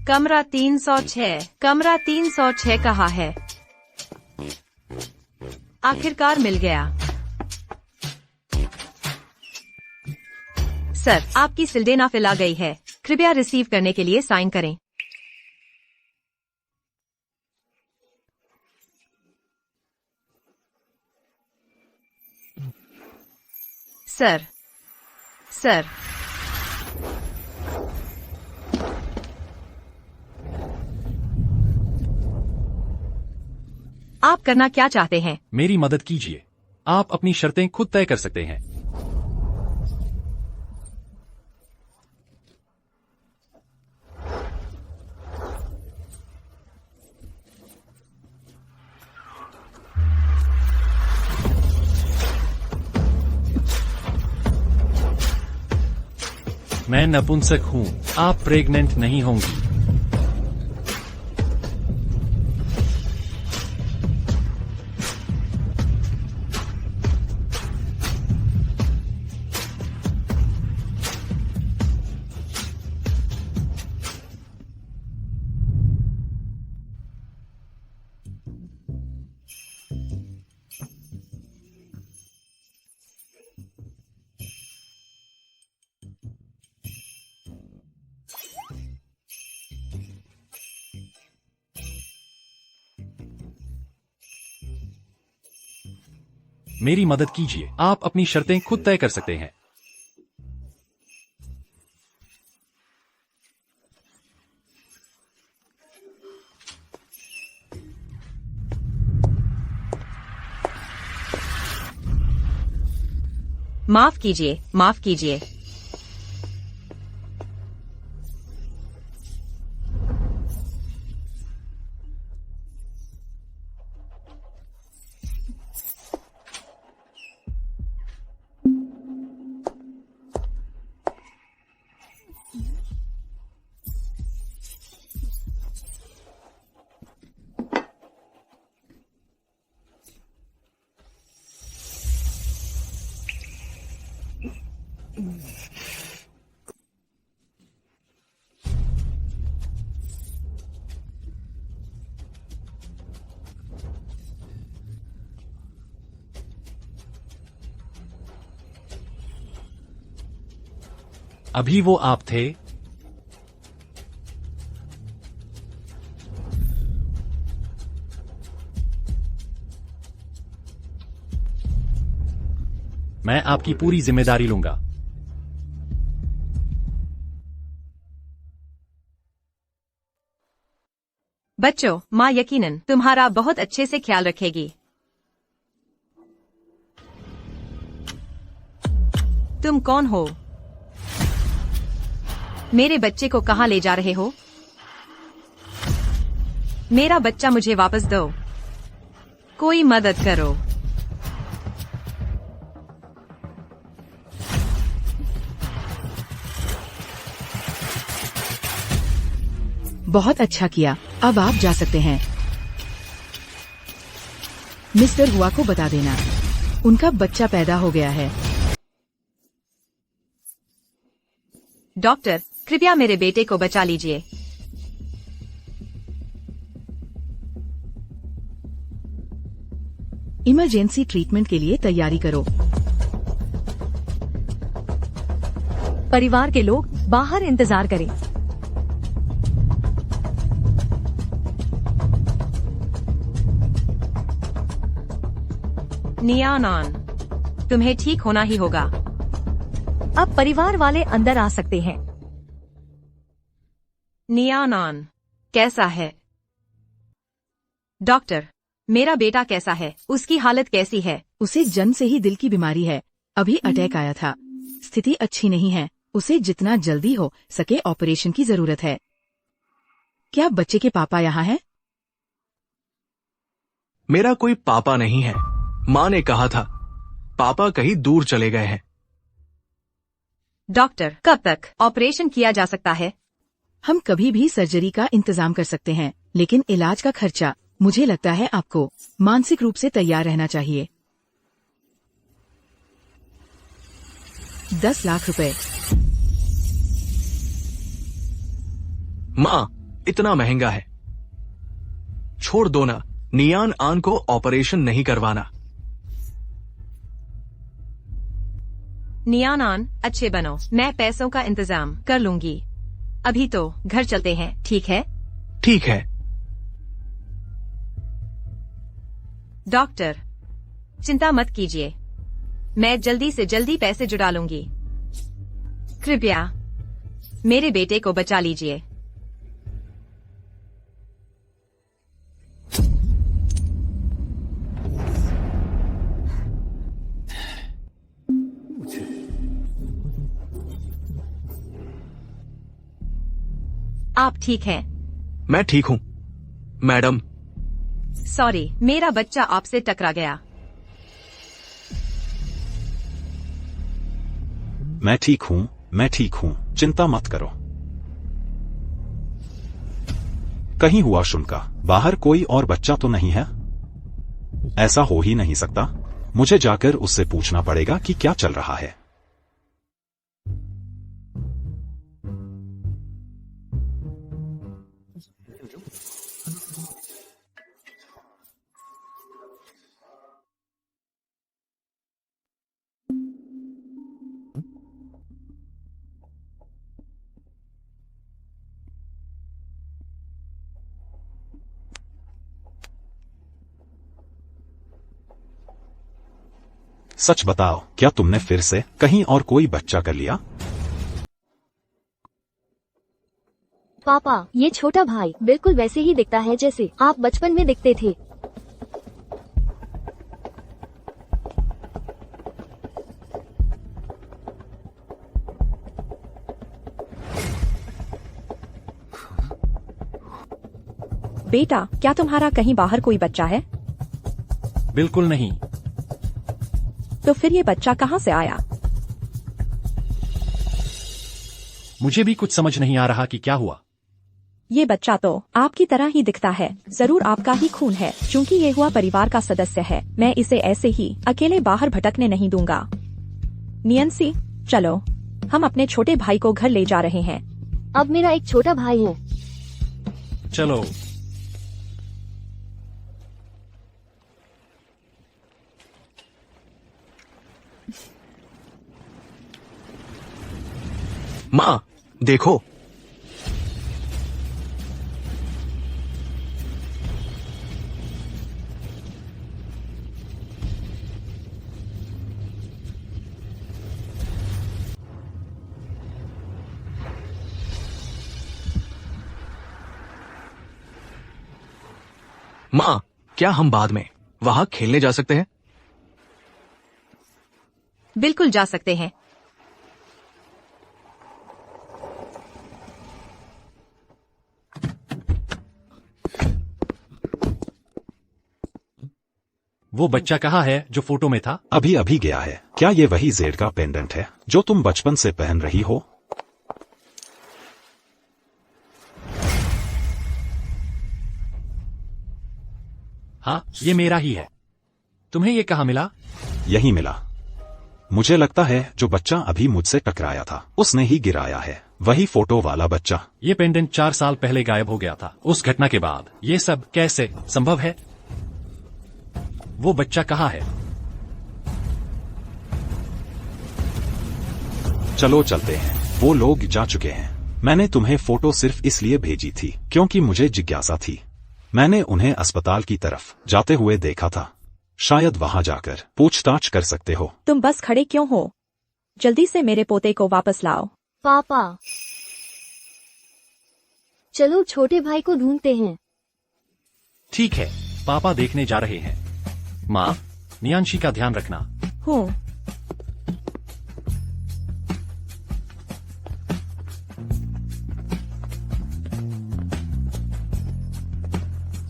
कमरा 306। कमरा 306 कहाँ है? आखिरकार मिल गया। सर, आपकी सिल्डेनाफिल आ गई है। कृपया रिसीव करने के लिए साइन करें। सर, सर, आप करना क्या चाहते हैं? मेरी मदद कीजिए। आप अपनी शर्तें खुद तय कर सकते हैं। मैं नपुंसक हूँ। आप प्रेग्नेंट नहीं होंगी। मेरी मदद कीजिए। आप अपनी शर्तें खुद तय कर सकते हैं। माफ कीजिए, माफ कीजिए। अभी वो आप थे? मैं आपकी पूरी जिम्मेदारी लूंगा। बच्चों, माँ यकीनन तुम्हारा बहुत अच्छे से ख्याल रखेगी। तुम कौन हो? मेरे बच्चे को कहाँ ले जा रहे हो? मेरा बच्चा मुझे वापस दो। कोई मदद करो। बहुत अच्छा किया। अब आप जा सकते हैं। मिस्टर हुआ को बता देना, उनका बच्चा पैदा हो गया है। डॉक्टर, कृपया मेरे बेटे को बचा लीजिए। इमरजेंसी ट्रीटमेंट के लिए तैयारी करो। परिवार के लोग बाहर इंतजार करें। नियानान, तुम्हें ठीक होना ही होगा। अब परिवार वाले अंदर आ सकते हैं। नियानान, कैसा है? डॉक्टर, मेरा बेटा कैसा है? उसकी हालत कैसी है? उसे जन्म से ही दिल की बीमारी है। अभी अटैक आया था। स्थिति अच्छी नहीं है। उसे जितना जल्दी हो सके ऑपरेशन की जरूरत है। क्या बच्चे के पापा यहाँ हैं? मेरा कोई पापा नहीं है। माँ ने कहा था पापा कहीं दूर चले गए हैं। डॉक्टर, कब तक ऑपरेशन किया जा सकता है? हम कभी भी सर्जरी का इंतजाम कर सकते हैं, लेकिन इलाज का खर्चा, मुझे लगता है आपको मानसिक रूप से तैयार रहना चाहिए। 10 लाख रुपए। माँ, इतना महंगा है। छोड़ दो ना, नियान आन को ऑपरेशन नहीं करवाना। नियानान, अच्छे बनो, मैं पैसों का इंतजाम कर लूंगी। अभी तो घर चलते हैं, ठीक है? ठीक है। डॉक्टर, चिंता मत कीजिए, मैं जल्दी से जल्दी पैसे जुटा लूंगी। कृपया मेरे बेटे को बचा लीजिए। आप ठीक हैं? मैं ठीक हूं मैडम। सॉरी, मेरा बच्चा आपसे टकरा गया। मैं ठीक हूँ, चिंता मत करो। कहीं हुआ शुनका, बाहर कोई और बच्चा तो नहीं है? ऐसा हो ही नहीं सकता। मुझे जाकर उससे पूछना पड़ेगा कि क्या चल रहा है। सच बताओ, क्या तुमने फिर से कहीं और कोई बच्चा कर लिया? पापा, ये छोटा भाई बिल्कुल वैसे ही दिखता है जैसे आप बचपन में दिखते थे। बेटा, क्या तुम्हारा कहीं बाहर कोई बच्चा है? बिल्कुल नहीं। तो फिर ये बच्चा कहाँ से आया? मुझे भी कुछ समझ नहीं आ रहा कि क्या हुआ। ये बच्चा तो आपकी तरह ही दिखता है, जरूर आपका ही खून है। क्योंकि ये हुआ परिवार का सदस्य है, मैं इसे ऐसे ही अकेले बाहर भटकने नहीं दूंगा। नियंसी, चलो, हम अपने छोटे भाई को घर ले जा रहे हैं। अब मेरा एक छोटा भाई है। चलो। माँ, देखो। माँ, क्या हम बाद में वहाँ खेलने जा सकते हैं? बिल्कुल जा सकते हैं। वो बच्चा कहाँ है जो फोटो में था? अभी अभी गया है। क्या ये वही जेड का पेंडेंट है जो तुम बचपन से पहन रही हो? हाँ, ये मेरा ही है। तुम्हें ये कहाँ मिला? यही मिला। मुझे लगता है जो बच्चा अभी मुझसे टकराया था उसने ही गिराया है। वही फोटो वाला बच्चा। ये पेंडेंट 4 साल पहले गायब हो गया था। उस घटना के बाद ये सब कैसे संभव है? वो बच्चा कहाँ है? चलो चलते हैं, वो लोग जा चुके हैं। मैंने तुम्हें फोटो सिर्फ इसलिए भेजी थी क्योंकि मुझे जिज्ञासा थी। मैंने उन्हें अस्पताल की तरफ जाते हुए देखा था। शायद वहां जाकर पूछताछ कर सकते हो। तुम बस खड़े क्यों हो? जल्दी से मेरे पोते को वापस लाओ। पापा, चलो छोटे भाई को ढूंढते हैं। ठीक है, पापा देखने जा रहे हैं। माँ, नियांशी का ध्यान रखना। हूँ।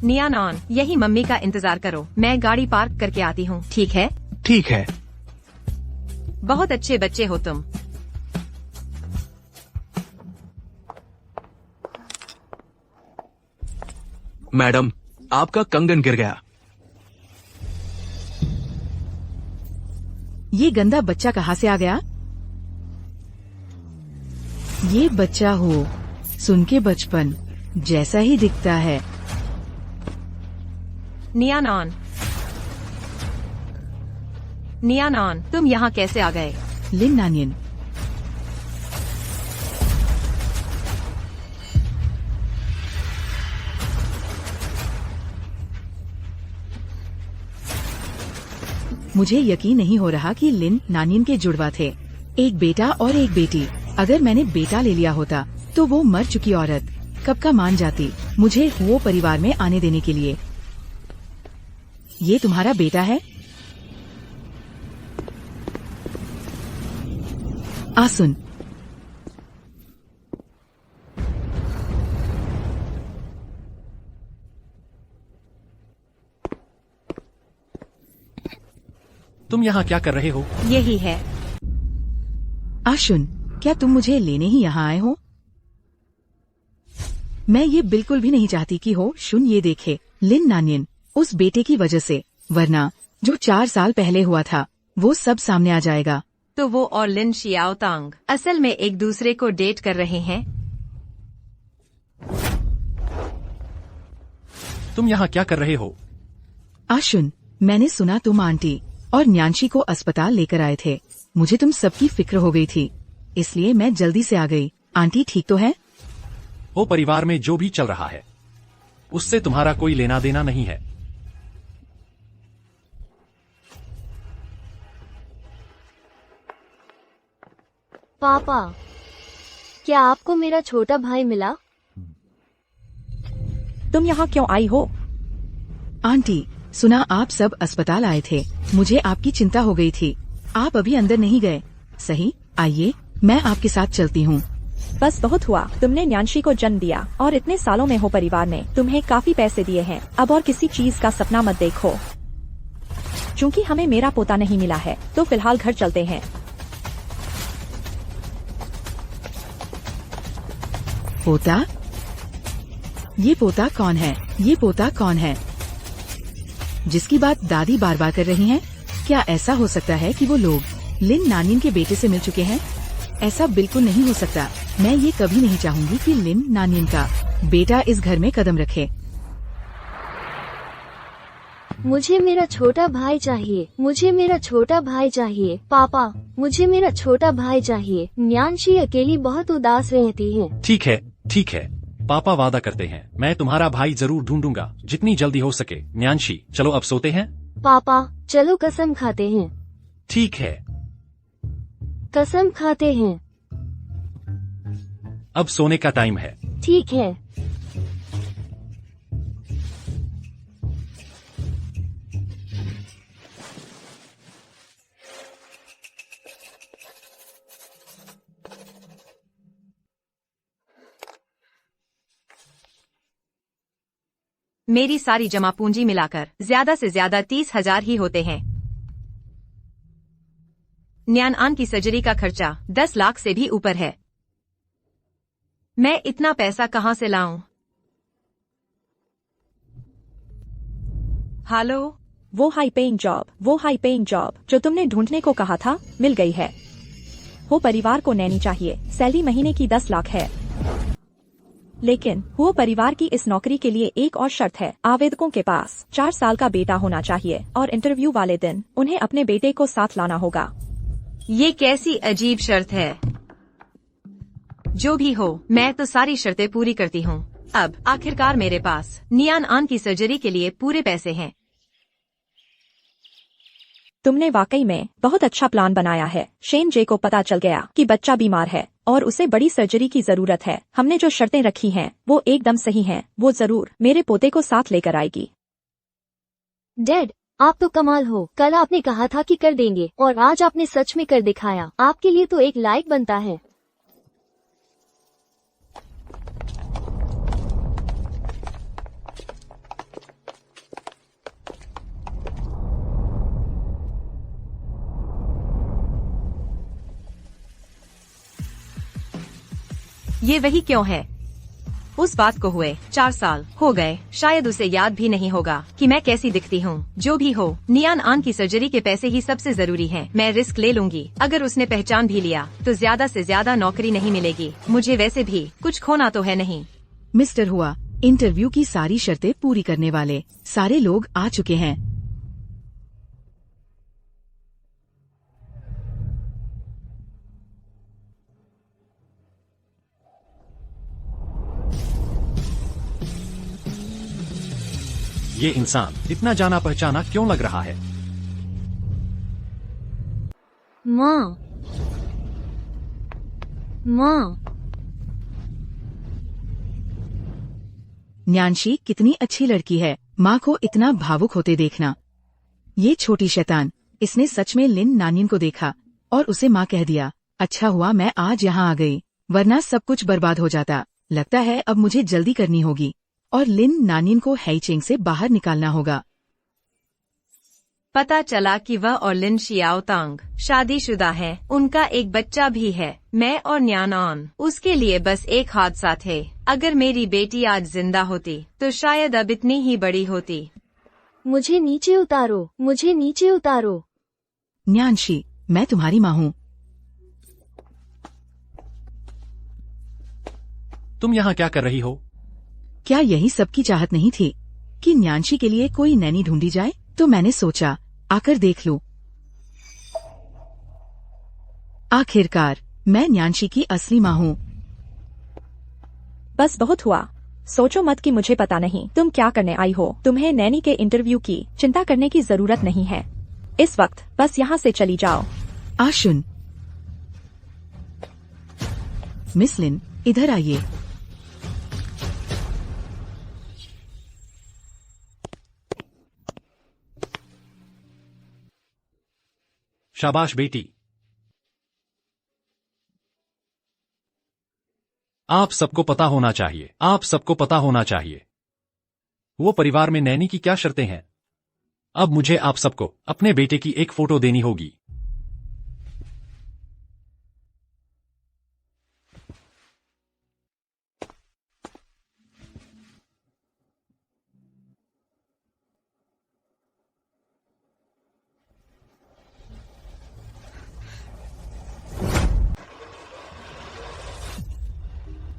नियान, यही मम्मी का इंतजार करो, मैं गाड़ी पार्क करके आती हूँ, ठीक है? ठीक है। बहुत अच्छे बच्चे हो तुम। मैडम, आपका कंगन गिर गया। ये गंदा बच्चा कहाँ से आ गया? ये बच्चा हो, सुन के बचपन जैसा ही दिखता है। नियान, तुम यहाँ कैसे आ गए? लिन नानियन, मुझे यकीन नहीं हो रहा कि लिन नानियन के जुड़वा थे, एक बेटा और एक बेटी। अगर मैंने बेटा ले लिया होता तो वो मर चुकी औरत कब का मान जाती मुझे वो परिवार में आने देने के लिए। ये तुम्हारा बेटा है? आसुन, तुम यहाँ क्या कर रहे हो? यही है। आशुन, क्या तुम मुझे लेने ही यहाँ आए हो? मैं ये बिल्कुल भी नहीं चाहती कि हो शुन ये देखे लिन नानियन उस बेटे की वजह से, वरना जो 4 साल पहले हुआ था वो सब सामने आ जाएगा। तो वो और लिन शियाओतांग असल में एक दूसरे को डेट कर रहे हैं। तुम यहाँ क्या कर रहे हो? आशुन, मैंने सुना तुम आंटी और न्यांशी को अस्पताल लेकर आए थे। मुझे तुम सबकी फिक्र हो गई थी, इसलिए मैं जल्दी से आ गई। आंटी ठीक तो है? वो परिवार में जो भी चल रहा है उससे तुम्हारा कोई लेना देना नहीं है। पापा, क्या आपको मेरा छोटा भाई मिला? तुम यहाँ क्यों आई हो? आंटी, सुना आप सब अस्पताल आए थे, मुझे आपकी चिंता हो गई थी। आप अभी अंदर नहीं गए, सही? आइए, मैं आपके साथ चलती हूँ। बस बहुत हुआ, तुमने न्यांशी को जन्म दिया और इतने सालों में हो परिवार ने तुम्हें काफी पैसे दिए हैं। अब और किसी चीज का सपना मत देखो। चूँकि हमें मेरा पोता नहीं मिला है तो फिलहाल घर चलते हैं। पोता? ये पोता कौन है? ये पोता कौन है जिसकी बात दादी बार बार कर रही हैं? क्या ऐसा हो सकता है कि वो लोग लिन नानियन के बेटे से मिल चुके हैं? ऐसा बिल्कुल नहीं हो सकता। मैं ये कभी नहीं चाहूंगी कि लिन नानियन का बेटा इस घर में कदम रखे। मुझे मेरा छोटा भाई चाहिए, मुझे मेरा छोटा भाई चाहिए। पापा, मुझे मेरा छोटा भाई चाहिए। न्यांशी अकेली बहुत उदास रहती है। ठीक है, ठीक है, पापा वादा करते हैं मैं तुम्हारा भाई जरूर ढूंढूंगा जितनी जल्दी हो सके। न्यांशी, चलो अब सोते हैं। पापा, चलो कसम खाते हैं। ठीक है, कसम खाते हैं। अब सोने का टाइम है। ठीक है। मेरी सारी जमा पूंजी मिलाकर ज्यादा से ज्यादा 30,000 ही होते हैं। न्यान की सर्जरी का खर्चा 10 लाख से भी ऊपर है। मैं इतना पैसा कहां से लाऊं? हेलो, वो हाई पेइंग जॉब जो तुमने ढूंढने को कहा था मिल गई है। वो परिवार को नैनी चाहिए, सैलरी महीने की 10 लाख है। लेकिन वो परिवार की इस नौकरी के लिए एक और शर्त है, आवेदकों के पास 4 साल का बेटा होना चाहिए और इंटरव्यू वाले दिन उन्हें अपने बेटे को साथ लाना होगा। ये कैसी अजीब शर्त है? जो भी हो, मैं तो सारी शर्तें पूरी करती हूँ। अब आखिरकार मेरे पास नियान की सर्जरी के लिए पूरे पैसे हैं। तुमने वाकई में बहुत अच्छा प्लान बनाया है। शेन जे को पता चल गया कि बच्चा बीमार है और उसे बड़ी सर्जरी की जरूरत है। हमने जो शर्तें रखी हैं वो एकदम सही हैं। वो जरूर मेरे पोते को साथ लेकर आएगी। डैड, आप तो कमाल हो। कल आपने कहा था कि कर देंगे और आज आपने सच में कर दिखाया। आपके लिए तो एक लाइक बनता है। ये वही क्यों है? उस बात को हुए 4 साल हो गए, शायद उसे याद भी नहीं होगा कि मैं कैसी दिखती हूँ। जो भी हो, नियान की सर्जरी के पैसे ही सबसे जरूरी हैं। मैं रिस्क ले लूंगी। अगर उसने पहचान भी लिया तो ज्यादा से ज्यादा नौकरी नहीं मिलेगी। मुझे वैसे भी कुछ खोना तो है नहीं। मिस्टर हुआ, इंटरव्यू की सारी शर्तें पूरी करने वाले सारे लोग आ चुके हैं। ये इंसान इतना जाना पहचाना क्यों लग रहा है? माँ, माँ, न्यांशी कितनी अच्छी लड़की है, माँ को इतना भावुक होते देखना। ये छोटी शैतान, इसने सच में लिन नानिन को देखा और उसे माँ कह दिया। अच्छा हुआ मैं आज यहाँ आ गई, वरना सब कुछ बर्बाद हो जाता। लगता है अब मुझे जल्दी करनी होगी और लिन नानिन को हैचिंग से बाहर निकालना होगा। पता चला कि वह और लिन शियाओतांग शादीशुदा है, उनका एक बच्चा भी है। मैं और न्यानऑन उसके लिए बस एक हादसा थे। अगर मेरी बेटी आज जिंदा होती तो शायद अब इतनी ही बड़ी होती। मुझे नीचे उतारो, मुझे नीचे उतारो। न्यांशी, मैं तुम्हारी माँ हूँ। तुम यहाँ क्या कर रही हो? क्या यही सबकी चाहत नहीं थी कि न्यांशी के लिए कोई नैनी ढूंढी जाए? तो मैंने सोचा आकर देख लूं। आखिरकार मैं न्यांशी की असली माँ हूँ। बस बहुत हुआ। सोचो मत कि मुझे पता नहीं तुम क्या करने आई हो। तुम्हें नैनी के इंटरव्यू की चिंता करने की जरूरत नहीं है। इस वक्त बस यहाँ से चली जाओ। आशुन, मिस लिन, इधर आइए। शाबाश बेटी। आप सबको पता होना चाहिए, आप सबको पता होना चाहिए वो परिवार में नैनी की क्या शर्तें हैं। अब मुझे आप सबको अपने बेटे की एक फोटो देनी होगी।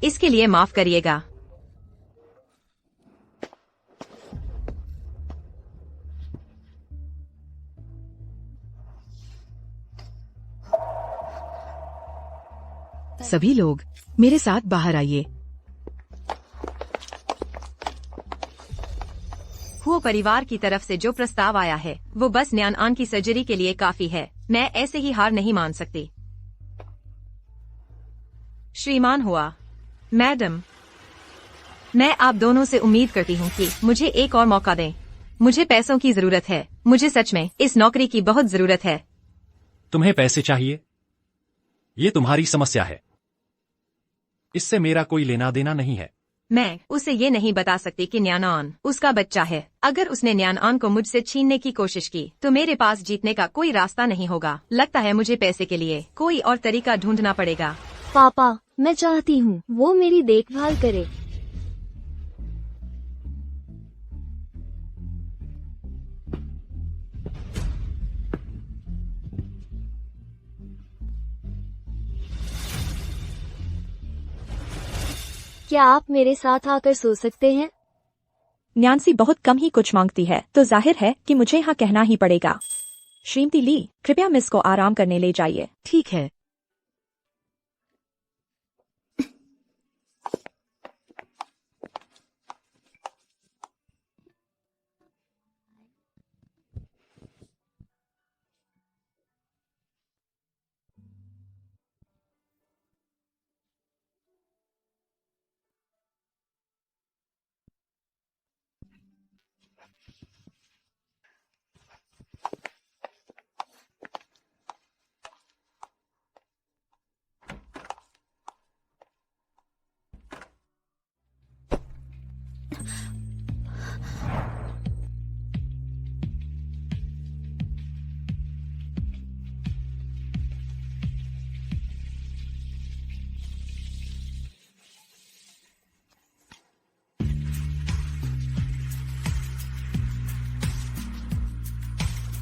इसके लिए माफ करिएगा। सभी लोग मेरे साथ बाहर आइए। हुओ परिवार की तरफ से जो प्रस्ताव आया है वो बस न्यानऑन की सर्जरी के लिए काफी है। मैं ऐसे ही हार नहीं मान सकती। श्रीमान हुआ, मैडम, मैं आप दोनों से उम्मीद करती हूँ कि मुझे एक और मौका दें। मुझे पैसों की जरूरत है। मुझे सच में इस नौकरी की बहुत जरूरत है। तुम्हें पैसे चाहिए? ये तुम्हारी समस्या है, इससे मेरा कोई लेना देना नहीं है। मैं उसे ये नहीं बता सकती कि न्यानऑन उसका बच्चा है। अगर उसने न्यानऑन को मुझसे छीनने की कोशिश की तो मेरे पास जीतने का कोई रास्ता नहीं होगा। लगता है मुझे पैसे के लिए कोई और तरीका ढूंढना पड़ेगा। पापा, मैं चाहती हूँ वो मेरी देखभाल करे। क्या आप मेरे साथ आकर सो सकते हैं? न्यांसी बहुत कम ही कुछ मांगती है, तो जाहिर है कि मुझे यहाँ कहना ही पड़ेगा। श्रीमती ली, कृपया मिस को आराम करने ले जाइए। ठीक है।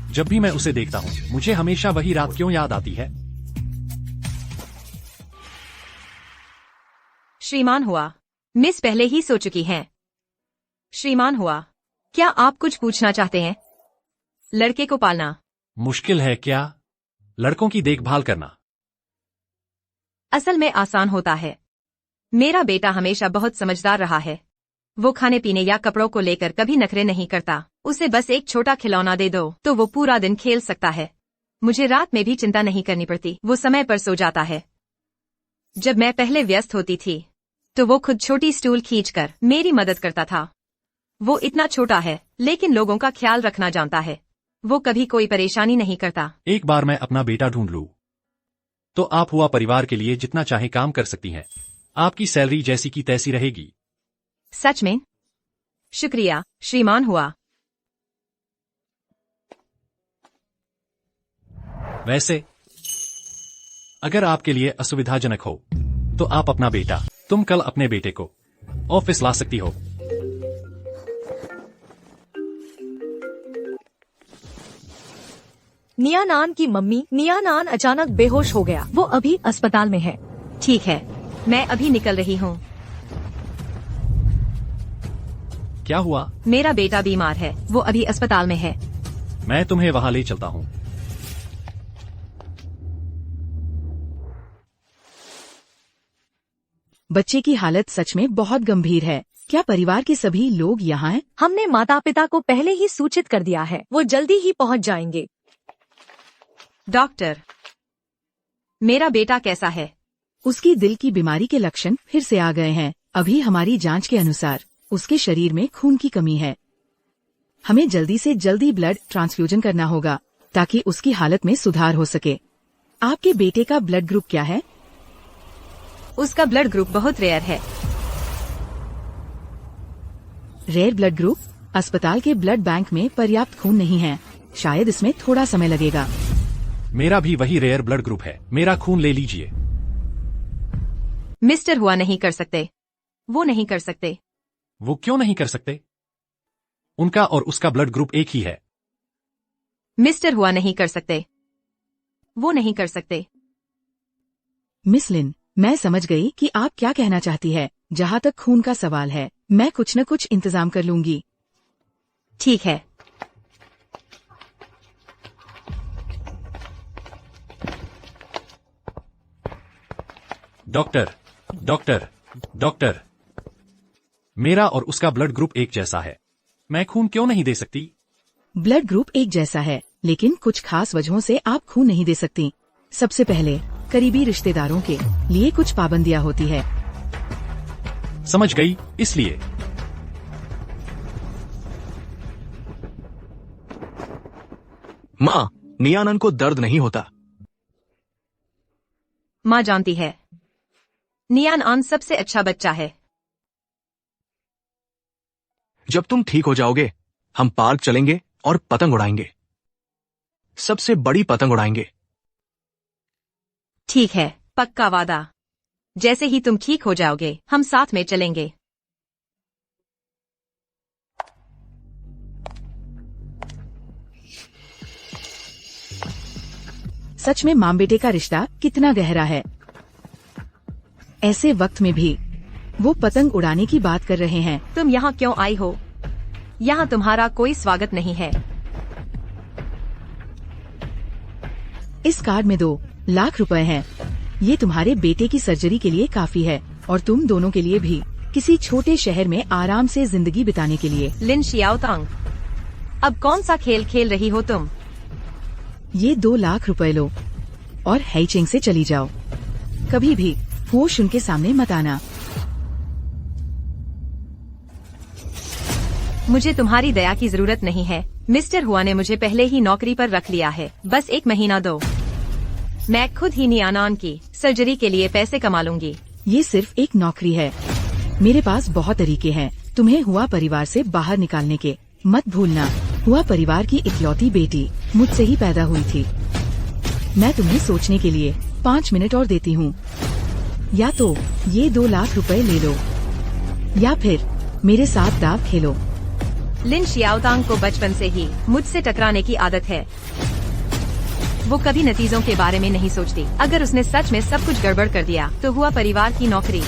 जब भी मैं उसे देखता हूँ मुझे हमेशा वही रात क्यों याद आती है। श्रीमान हुआ, मिस पहले ही सो चुकी हैं। श्रीमान हुआ, क्या आप कुछ पूछना चाहते हैं? लड़के को पालना मुश्किल है क्या? लड़कों की देखभाल करना असल में आसान होता है। मेरा बेटा हमेशा बहुत समझदार रहा है। वो खाने पीने या कपड़ों को लेकर कभी नखरे नहीं करता। उसे बस एक छोटा खिलौना दे दो तो वो पूरा दिन खेल सकता है। मुझे रात में भी चिंता नहीं करनी पड़ती, वो समय पर सो जाता है। जब मैं पहले व्यस्त होती थी तो वो खुद छोटी स्टूल खींचकर मेरी मदद करता था। वो इतना छोटा है लेकिन लोगों का ख्याल रखना जानता है। वो कभी कोई परेशानी नहीं करता। एक बार मैं अपना बेटा ढूंढ लूं तो आप हुआ परिवार के लिए जितना चाहे काम कर सकती हैं। आपकी सैलरी जैसी की तैसी रहेगी। सच में? शुक्रिया श्रीमान हुआ। वैसे अगर आपके लिए असुविधाजनक हो तो आप अपना बेटा, तुम कल अपने बेटे को ऑफिस ला सकती हो। नियानान की मम्मी नियानान अचानक बेहोश हो गया। वो अभी अस्पताल में है। ठीक है, मैं अभी निकल रही हूँ। क्या हुआ? मेरा बेटा बीमार है, वो अभी अस्पताल में है। मैं तुम्हें वहां ले चलता हूँ। बच्चे की हालत सच में बहुत गंभीर है। क्या परिवार के सभी लोग यहाँ हैं? हमने माता पिता को पहले ही सूचित कर दिया है, वो जल्दी ही पहुँच जाएंगे। डॉक्टर, मेरा बेटा कैसा है? उसकी दिल की बीमारी के लक्षण फिर से आ गए हैं। अभी हमारी जांच के अनुसार उसके शरीर में खून की कमी है। हमें जल्दी से जल्दी ब्लड ट्रांसफ्यूजन करना होगा ताकि उसकी हालत में सुधार हो सके। आपके बेटे का ब्लड ग्रुप क्या है? उसका ब्लड ग्रुप बहुत रेयर है। Rare blood group? अस्पताल के ब्लड बैंक में पर्याप्त खून नहीं है। शायद इसमें थोड़ा समय लगेगा। मेरा भी वही रेयर ब्लड ग्रुप है। मेरा खून ले लीजिए। मिस्टर हुआ नहीं कर सकते। वो नहीं कर सकते। वो क्यों नहीं कर सकते? उनका और उसका ब्लड ग्रुप एक ही है। मिस्टर हुआ नहीं कर सकते। वो नहीं कर सकते। मिस लिन, मैं समझ गई कि आप क्या कहना चाहती है। जहाँ तक खून का सवाल है, मैं कुछ न कुछ इंतजाम कर लूंगी। ठीक है। डॉक्टर, डॉक्टर, डॉक्टर, मेरा और उसका ब्लड ग्रुप एक जैसा है। मैं खून क्यों नहीं दे सकती? ब्लड ग्रुप एक जैसा है, लेकिन कुछ खास वजहों से आप खून नहीं दे सकती। सबसे पहले करीबी रिश्तेदारों के लिए कुछ पाबंदियां होती है। समझ गई, इसलिए माँ, नियानन को दर्द नहीं होता। माँ जानती है। नियान सबसे अच्छा बच्चा है। जब तुम ठीक हो जाओगे, हम पार्क चलेंगे और पतंग उड़ाएंगे। सबसे बड़ी पतंग उड़ाएंगे। ठीक है, पक्का वादा। जैसे ही तुम ठीक हो जाओगे, हम साथ में चलेंगे। सच में माँ बेटे का रिश्ता कितना गहरा है। ऐसे वक्त में भी वो पतंग उड़ाने की बात कर रहे हैं। तुम यहाँ क्यों आई हो? यहाँ तुम्हारा कोई स्वागत नहीं है। इस कार्ड में 2 लाख रुपए हैं। ये तुम्हारे बेटे की सर्जरी के लिए काफी है और तुम दोनों के लिए भी, किसी छोटे शहर में आराम से जिंदगी बिताने के लिए। लिन शियाओतांग, अब कौन सा खेल खेल रही हो तुम? ये 2 लाख रुपए लो और हैचिंग से चली जाओ। कभी भी होश उनके सामने मत आना। मुझे तुम्हारी दया की जरूरत नहीं है। मिस्टर हुआ ने मुझे पहले ही नौकरी पर रख लिया है। बस 1 महीना दो। मैं खुद ही नियानान की सर्जरी के लिए पैसे कमा लूंगी। ये सिर्फ एक नौकरी है। मेरे पास बहुत तरीके हैं तुम्हें हुआ परिवार से बाहर निकालने के। मत भूलना, हुआ परिवार की इकलौती बेटी मुझसे ही पैदा हुई थी। मैं तुम्हें सोचने के लिए 5 मिनट और देती हूँ। या तो ये 2 लाख रुपए ले लो या फिर मेरे साथ दाव खेलो। लिन शियाओतांग को बचपन से ही मुझसे टकराने की आदत है। वो कभी नतीजों के बारे में नहीं सोचती। अगर उसने सच में सब कुछ गड़बड़ कर दिया तो हुआ परिवार की नौकरी।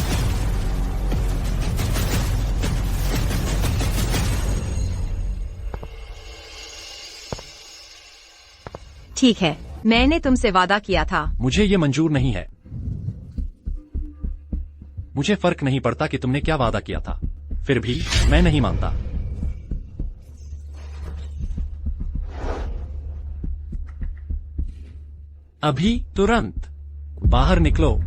ठीक है, मैंने तुमसे वादा किया था। मुझे ये मंजूर नहीं है। मुझे फर्क नहीं पड़ता कि तुमने क्या वादा किया था, फिर भी मैं नहीं मानता। अभी तुरंत बाहर निकलो।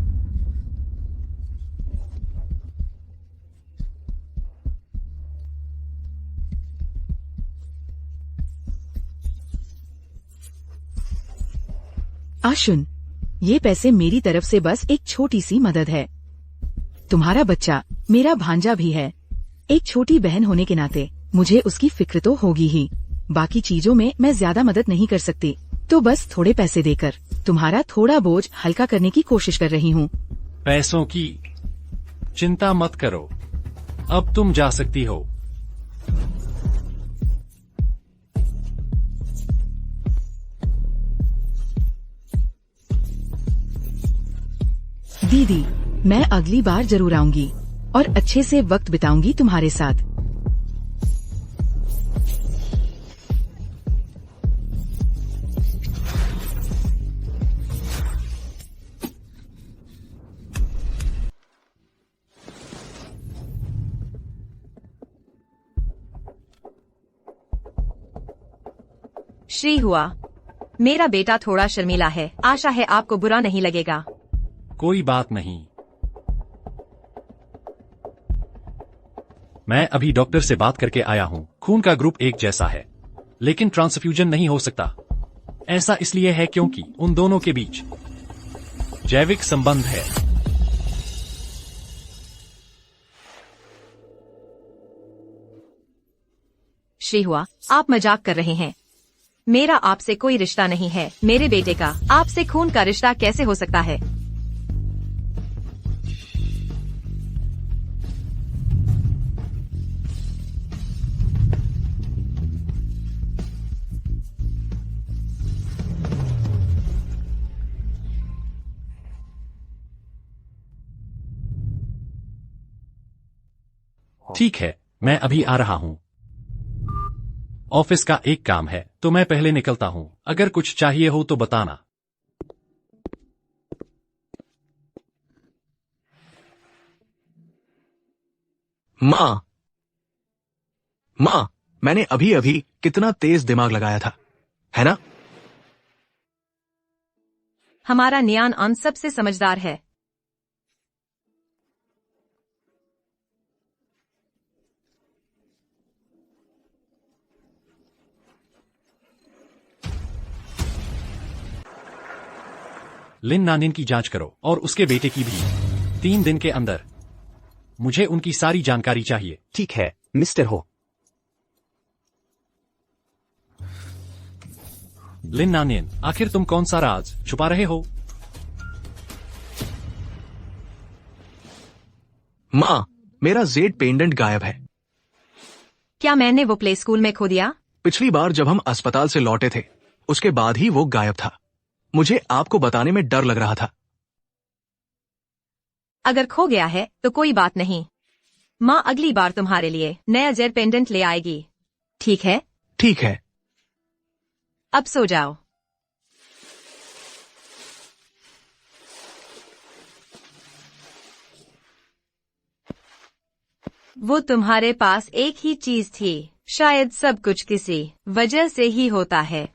आशुन, ये पैसे मेरी तरफ से बस एक छोटी सी मदद है। तुम्हारा बच्चा मेरा भांजा भी है। एक छोटी बहन होने के नाते मुझे उसकी फिक्र तो होगी ही। बाकी चीजों में मैं ज्यादा मदद नहीं कर सकती, तो बस थोड़े पैसे देकर तुम्हारा थोड़ा बोझ हल्का करने की कोशिश कर रही हूँ। पैसों की चिंता मत करो, अब तुम जा सकती हो। दीदी, मैं अगली बार जरूर आऊंगी और अच्छे से वक्त बिताऊंगी तुम्हारे साथ। श्री हुआ, मेरा बेटा थोड़ा शर्मीला है। आशा है आपको बुरा नहीं लगेगा। कोई बात नहीं, मैं अभी डॉक्टर से बात करके आया हूं। खून का ग्रुप एक जैसा है, लेकिन ट्रांसफ्यूजन नहीं हो सकता। ऐसा इसलिए है क्योंकि उन दोनों के बीच जैविक संबंध है। श्री हुआ, आप मजाक कर रहे हैं। मेरा आपसे कोई रिश्ता नहीं है। मेरे बेटे का आपसे खून का रिश्ता कैसे हो सकता है? ठीक है, मैं अभी आ रहा हूं। ऑफिस का एक काम है, तो मैं पहले निकलता हूं। अगर कुछ चाहिए हो तो बताना। माँ, मैंने अभी अभी कितना तेज दिमाग लगाया था, है ना? हमारा नियान अन सबसे समझदार है। लिन नानिन की जांच करो और उसके बेटे की भी। 3 दिन के अंदर मुझे उनकी सारी जानकारी चाहिए। ठीक है, मिस्टर हो। लिन नानिन, आखिर तुम कौन सा राज छुपा रहे हो? माँ, मेरा जेड पेंडेंट गायब है। क्या मैंने वो प्ले स्कूल में खो दिया? पिछली बार जब हम अस्पताल से लौटे थे, उसके बाद ही वो गायब था। मुझे आपको बताने में डर लग रहा था। अगर खो गया है तो कोई बात नहीं। माँ अगली बार तुम्हारे लिए नया जेड पेंडेंट ले आएगी। ठीक है? ठीक है। अब सो जाओ। वो तुम्हारे पास एक ही चीज थी। शायद सब कुछ किसी वजह से ही होता है।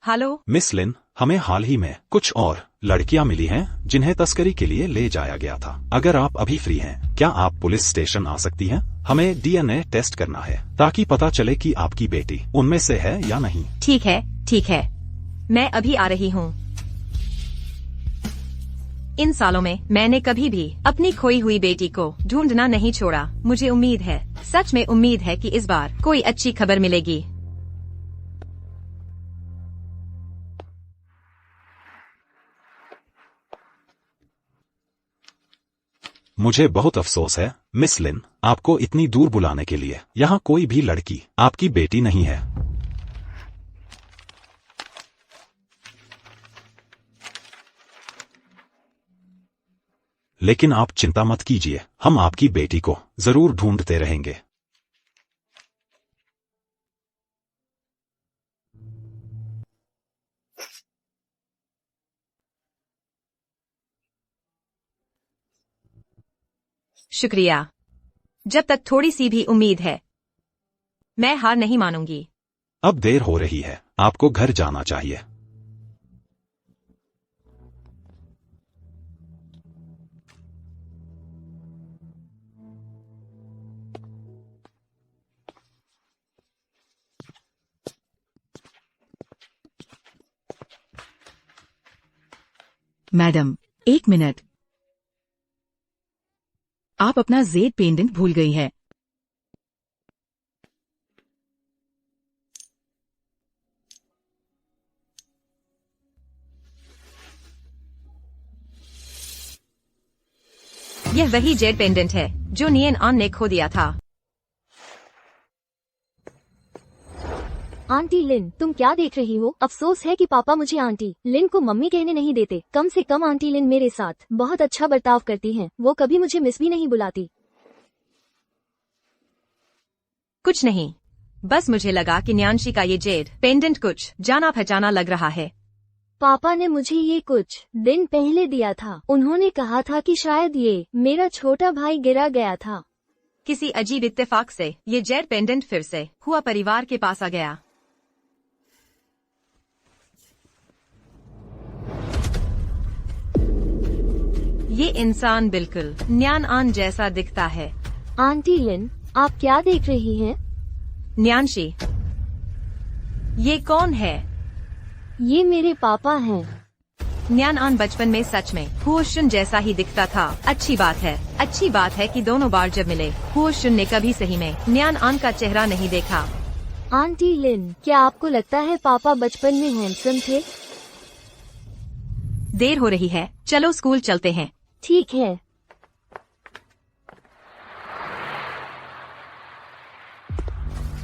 हेलो मिस लिन, हमें हाल ही में कुछ और लड़कियां मिली हैं जिन्हें तस्करी के लिए ले जाया गया था। अगर आप अभी फ्री हैं, क्या आप पुलिस स्टेशन आ सकती हैं? हमें डीएनए टेस्ट करना है ताकि पता चले कि आपकी बेटी उनमें से है या नहीं। ठीक है, ठीक है, मैं अभी आ रही हूँ। इन सालों में मैंने कभी भी अपनी खोई हुई बेटी को ढूंढना नहीं छोड़ा। मुझे उम्मीद है, सच में उम्मीद है कि इस बार कोई अच्छी खबर मिलेगी। मुझे बहुत अफसोस है मिस लिन, आपको इतनी दूर बुलाने के लिए। यहाँ कोई भी लड़की आपकी बेटी नहीं है। लेकिन आप चिंता मत कीजिए, हम आपकी बेटी को जरूर ढूंढते रहेंगे। शुक्रिया। जब तक थोड़ी सी भी उम्मीद है, मैं हार नहीं मानूंगी। अब देर हो रही है, आपको घर जाना चाहिए। Madam, 1 minute. आप अपना जेड पेंडेंट भूल गई है। यह वही जेड पेंडेंट है जो नियन आन ने खो दिया था। आंटी लिन, तुम क्या देख रही हो? अफसोस है कि पापा मुझे आंटी लिन को मम्मी कहने नहीं देते। कम से कम आंटी लिन मेरे साथ बहुत अच्छा बर्ताव करती हैं। वो कभी मुझे मिस भी नहीं बुलाती। कुछ नहीं, बस मुझे लगा कि न्यानशी का ये जेड पेंडेंट कुछ जाना पहचाना लग रहा है। पापा ने मुझे ये कुछ दिन पहले दिया था। उन्होंने कहा था कि शायद ये मेरा छोटा भाई गिरा गया था। किसी अजीब इत्तेफाक से ये जेड पेंडेंट फिर से हुआ परिवार के पास आ गया। ये इंसान बिल्कुल न्यान आन जैसा दिखता है। आंटी लिन, आप क्या देख रही हैं? न्यानशी, ये कौन है? ये मेरे पापा हैं। न्यान आन बचपन में सच में हुओशुन जैसा ही दिखता था। अच्छी बात है कि दोनों बार जब मिले हुओशुन ने कभी सही में न्यान आन का चेहरा नहीं देखा। आंटी लिन, क्या आपको लगता है पापा बचपन में हैंडसम थे? देर हो रही है, चलो स्कूल चलते हैं। ठीक है।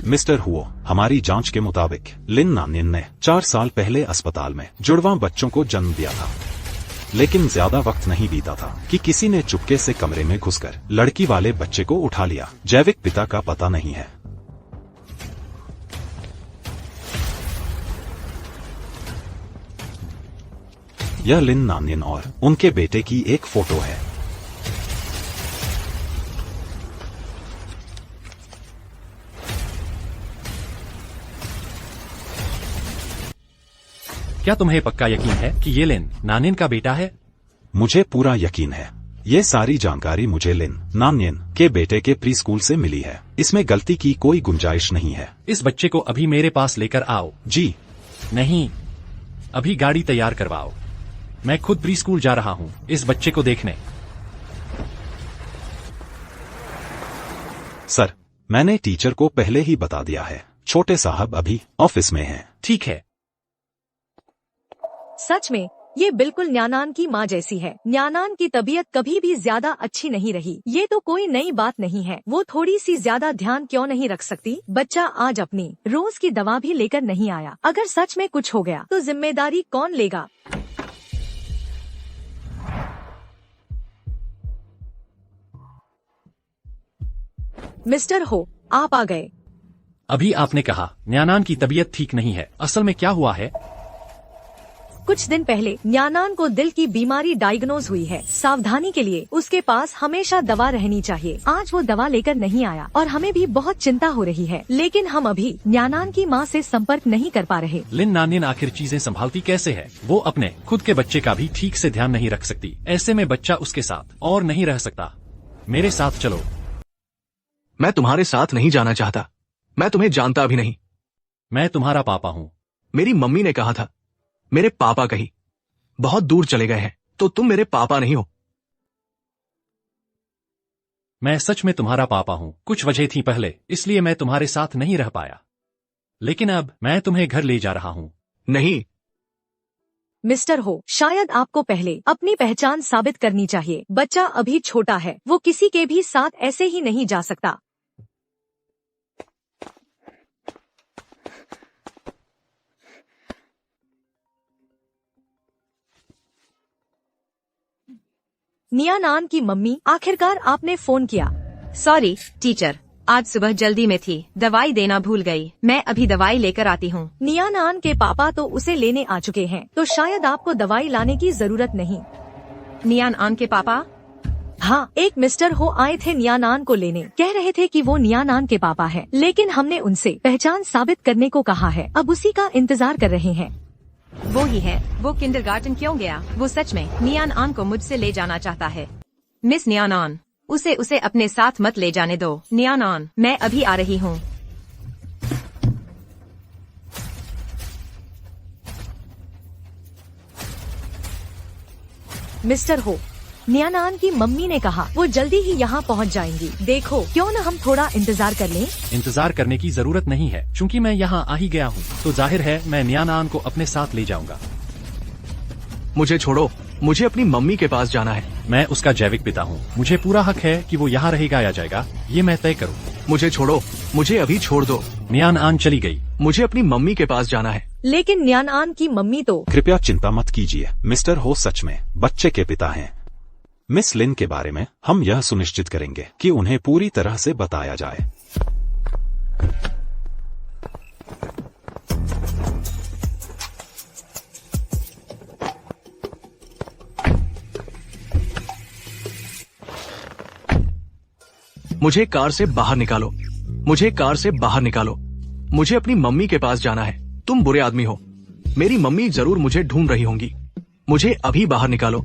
मिस्टर हुओ, हमारी जांच के मुताबिक लिन नानिन ने 4 साल पहले अस्पताल में जुड़वा बच्चों को जन्म दिया था। लेकिन ज्यादा वक्त नहीं बीता था कि किसी ने चुपके से कमरे में घुसकर लड़की वाले बच्चे को उठा लिया। जैविक पिता का पता नहीं है। यह लिन नानिन और उनके बेटे की एक फोटो है। क्या तुम्हें पक्का यकीन है कि ये लिन नानिन का बेटा है? मुझे पूरा यकीन है। ये सारी जानकारी मुझे लिन नानिन के बेटे के प्री स्कूल से मिली है। इसमें गलती की कोई गुंजाइश नहीं है। इस बच्चे को अभी मेरे पास लेकर आओ। जी नहीं, अभी गाड़ी तैयार करवाओ। मैं खुद प्री स्कूल जा रहा हूँ इस बच्चे को देखने। सर, मैंने टीचर को पहले ही बता दिया है। छोटे साहब अभी ऑफिस में हैं। ठीक है। सच में ये बिल्कुल न्यानान की माँ जैसी है। न्यानान की तबीयत कभी भी ज्यादा अच्छी नहीं रही। ये तो कोई नई बात नहीं है। वो थोड़ी सी ज्यादा ध्यान क्यों नहीं रख सकती? बच्चा आज अपनी रोज की दवा भी लेकर नहीं आया। अगर सच में कुछ हो गया तो जिम्मेदारी कौन लेगा? मिस्टर हो, आप आ गए। अभी आपने कहा न्यानान की तबीयत ठीक नहीं है। असल में क्या हुआ है? कुछ दिन पहले न्यानान को दिल की बीमारी डायग्नोज हुई है। सावधानी के लिए उसके पास हमेशा दवा रहनी चाहिए। आज वो दवा लेकर नहीं आया और हमें भी बहुत चिंता हो रही है। लेकिन हम अभी न्यानान की माँ से संपर्क नहीं कर पा रहे। लिन नानिन आखिर चीजें संभालती कैसे है? वो अपने खुद के बच्चे का भी ठीक से ध्यान नहीं रख सकती। ऐसे में बच्चा उसके साथ और नहीं रह सकता। मेरे साथ चलो। मैं तुम्हारे साथ नहीं जाना चाहता। मैं तुम्हें जानता भी नहीं। मैं तुम्हारा पापा हूँ। मेरी मम्मी ने कहा था मेरे पापा कहीं बहुत दूर चले गए हैं, तो तुम मेरे पापा नहीं हो। मैं सच में तुम्हारा पापा हूँ। कुछ वजह थी पहले, इसलिए मैं तुम्हारे साथ नहीं रह पाया। लेकिन अब मैं तुम्हें घर ले जा रहा हूँ। नहीं मिस्टर हो, शायद आपको पहले अपनी पहचान साबित करनी चाहिए। बच्चा अभी छोटा है, वो किसी के भी साथ ऐसे ही नहीं जा सकता। नियानान की मम्मी, आखिरकार आपने फोन किया। सॉरी टीचर, आज सुबह जल्दी में थी, दवाई देना भूल गई। मैं अभी दवाई लेकर आती हूँ। नियानान के पापा तो उसे लेने आ चुके हैं, तो शायद आपको दवाई लाने की जरूरत नहीं। नियान आन के पापा? हाँ, एक मिस्टर हो आए थे नियानान को लेने। कह रहे थे कि वो नियानान के पापा हैं, लेकिन हमने उनसे पहचान साबित करने को कहा है। अब उसी का इंतजार कर रहे हैं। वो ही है। वो किंडरगार्टन क्यों गया? वो सच में नियान आन को मुझसे ले जाना चाहता है। मिस नियान आन, उसे अपने साथ मत ले जाने दो। नियान आन, मैं अभी आ रही हूँ। मिस्टर हो, नियानान की मम्मी ने कहा वो जल्दी ही यहाँ पहुँच जाएंगी। देखो, क्यों न हम थोड़ा इंतजार कर लें? इंतजार करने की जरूरत नहीं है, क्योंकि मैं यहाँ आ ही गया हूँ, तो जाहिर है मैं नियानान को अपने साथ ले जाऊंगा। मुझे छोड़ो, मुझे अपनी मम्मी के पास जाना है। मैं उसका जैविक पिता हूँ, मुझे पूरा हक है कि वो यहाँ रहेगा या जाएगा, ये मैं तय करूँ। मुझे छोड़ो, मुझे अभी छोड़ दो। नियान आन चली गई। मुझे अपनी मम्मी के पास जाना है। लेकिन नियानान की मम्मी तो। कृपया चिंता मत कीजिए, मिस्टर हो सच में बच्चे के पिता हैं। मिस लिन के बारे में हम यह सुनिश्चित करेंगे कि उन्हें पूरी तरह से बताया जाए। मुझे कार से बाहर निकालो, मुझे कार से बाहर निकालो। मुझे अपनी मम्मी के पास जाना है। तुम बुरे आदमी हो, मेरी मम्मी जरूर मुझे ढूंढ रही होंगी। मुझे अभी बाहर निकालो।